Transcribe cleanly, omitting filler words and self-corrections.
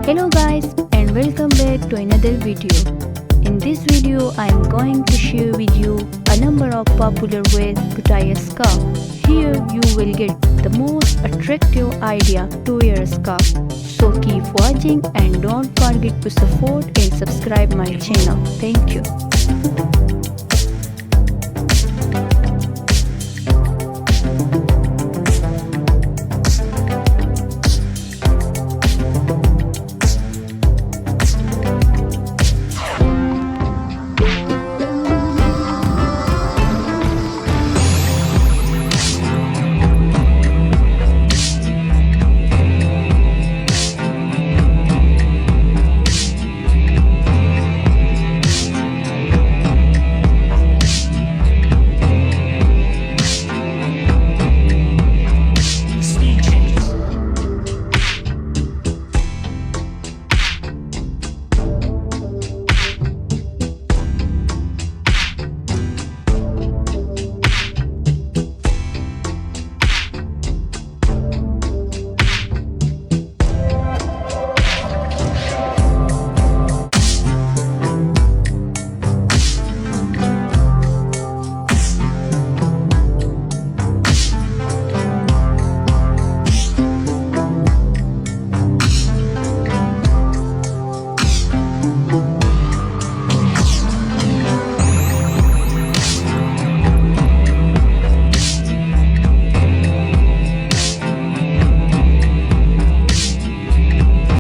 Hello guys and welcome back to another video. In this video I am going to share with you a number of popular ways to tie a scarf. Here you will get the most attractive idea to wear a scarf. So keep watching and don't forget to support and subscribe my channel. Thank you.